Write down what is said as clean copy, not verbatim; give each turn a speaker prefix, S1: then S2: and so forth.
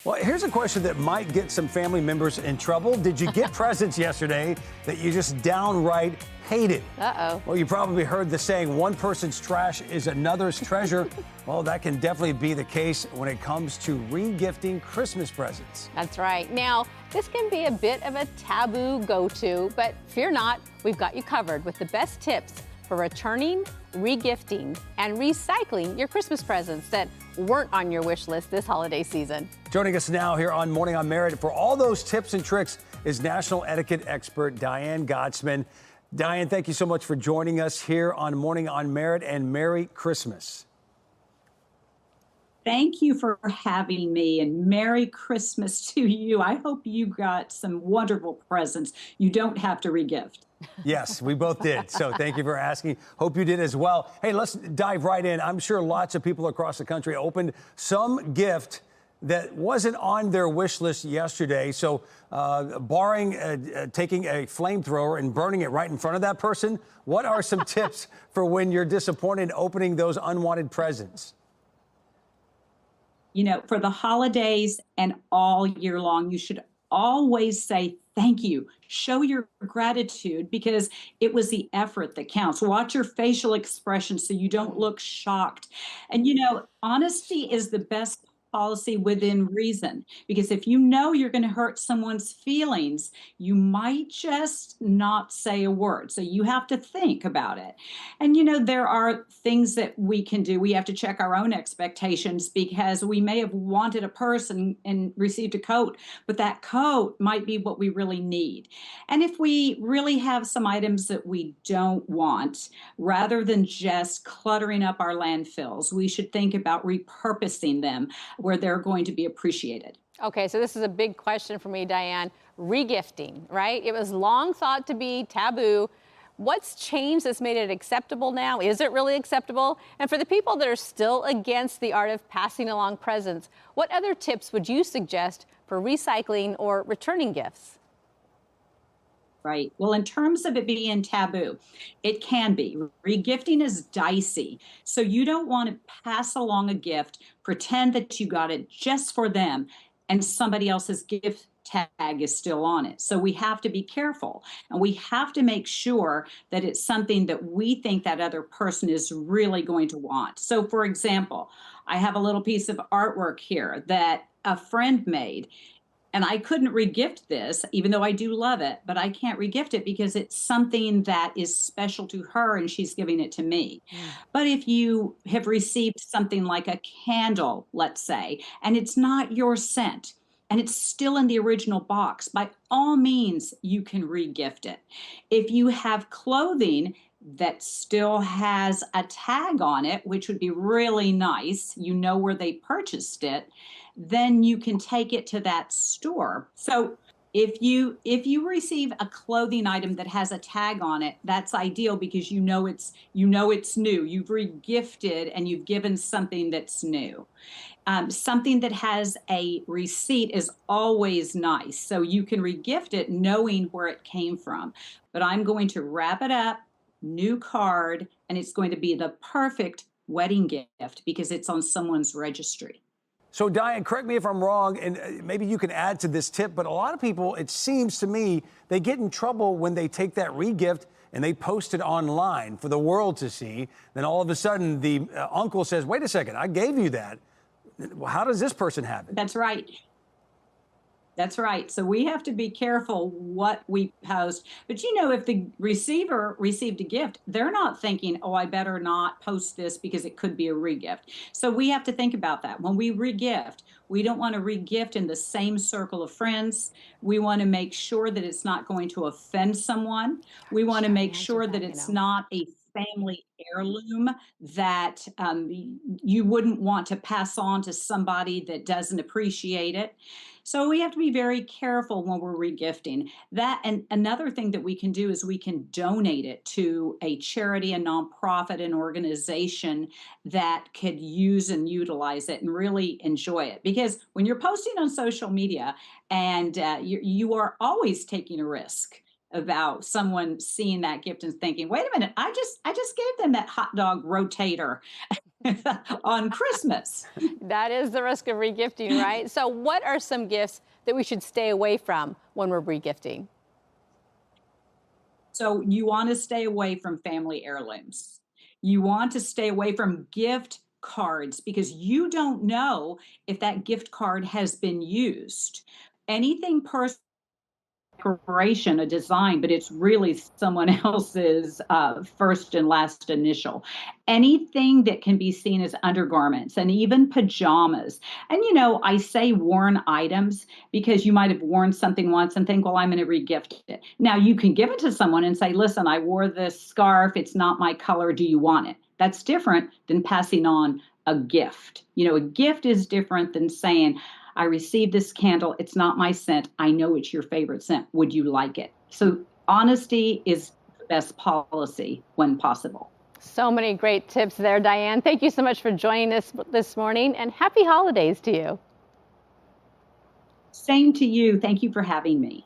S1: Well, here's a question that might get some family members in trouble. Did you get presents yesterday that you just downright hated?
S2: Uh-oh.
S1: Well, you probably heard the saying, one person's trash is another's treasure. Well, that can definitely be the case when it comes to re-gifting Christmas presents.
S2: That's right. Now, this can be a bit of a taboo go-to, but fear not, we've got you covered with the best tips for returning, re-gifting, and recycling your Christmas presents that weren't on your wish list this holiday season.
S1: Joining us now here on Morning on Merit for all those tips and tricks is national etiquette expert Diane Gottsman. Diane, thank you so much for joining us here on Morning on Merit, and Merry Christmas.
S3: Thank you for having me, and Merry Christmas to you. I hope you got some wonderful presents you don't have to regift.
S1: Yes, we both did. So thank you for asking. Hope you did as well. Hey, let's dive right in. I'm sure lots of people across the country opened some gift that wasn't on their wish list yesterday. So barring taking a flamethrower and burning it right in front of that person, what are some tips for when you're disappointed opening those unwanted presents?
S3: You know, for the holidays and all year long, you should always say thank you. Show your gratitude, because it was the effort that counts. Watch your facial expression so you don't look shocked. And, you know, honesty is the best policy within reason, because if you know you're going to hurt someone's feelings, you might just not say a word. So you have to think about it. And, you know, there are things that we can do. We have to check our own expectations, because we may have wanted a purse and received a coat, but that coat might be what we really need. And if we really have some items that we don't want, rather than just cluttering up our landfills, we should think about repurposing them where they're going to be appreciated.
S2: Okay, so this is a big question for me, Diane. Regifting, right? It was long thought to be taboo. What's changed that's made it acceptable now? Is it really acceptable? And for the people that are still against the art of passing along presents, what other tips would you suggest for recycling or returning gifts?
S3: Right. Well, in terms of it being taboo, it can be. Regifting is dicey. So you don't want to pass along a gift, pretend that you got it just for them, and somebody else's gift tag is still on it. So we have to be careful, and we have to make sure that it's something that we think that other person is really going to want. So, for example, I have a little piece of artwork here that a friend made. And I couldn't regift this, even though I do love it, but I can't regift it because it's something that is special to her and she's giving it to me. But if you have received something like a candle, let's say, and it's not your scent, and it's still in the original box, by all means, you can regift it. If you have clothing that still has a tag on it, which would be really nice, you know where they purchased it, then you can take it to that store. So if you receive a clothing item that has a tag on it, that's ideal, because you know it's new. You've regifted and you've given something that's new. Something that has a receipt is always nice, so you can regift it knowing where it came from. But I'm going to wrap it up, new card, and it's going to be the perfect wedding gift because it's on someone's registry.
S1: So, Diane, correct me if I'm wrong, and maybe you can add to this tip, but a lot of people, it seems to me, they get in trouble when they take that regift and they post it online for the world to see. Then all of a sudden, the uncle says, wait a second, I gave you that. How does this person have it?
S3: That's right. That's right. So we have to be careful what we post. But you know, if the receiver received a gift, they're not thinking, oh, I better not post this because it could be a regift. So we have to think about that. When we regift, we don't want to regift in the same circle of friends. We want to make sure that it's not going to offend someone. We want to make sure that it's not a family heirloom that you wouldn't want to pass on to somebody that doesn't appreciate it. So we have to be very careful when we're regifting that. And another thing that we can do is we can donate it to a charity, a nonprofit, an organization that could use and utilize it and really enjoy it. Because when you're posting on social media and you are always taking a risk. about someone seeing that gift and thinking, wait a minute, I just gave them that hot dog rotator on Christmas.
S2: That is the risk of regifting, right? So what are some gifts that we should stay away from when we're regifting?
S3: So you want to stay away from family heirlooms. You want to stay away from gift cards because you don't know if that gift card has been used. Anything personal, decoration, a design, but it's really someone else's first and last initial. Anything that can be seen as undergarments and even pajamas. And, you know, I say worn items because you might have worn something once and think, well, I'm going to regift it. Now, you can give it to someone and say, listen, I wore this scarf. It's not my color. Do you want it? That's different than passing on a gift. You know, a gift is different than saying, I received this candle. It's not my scent. I know it's your favorite scent. Would you like it? So honesty is the best policy when possible.
S2: So many great tips there, Diane. Thank you so much for joining us this morning, and happy holidays to you.
S3: Same to you. Thank you for having me.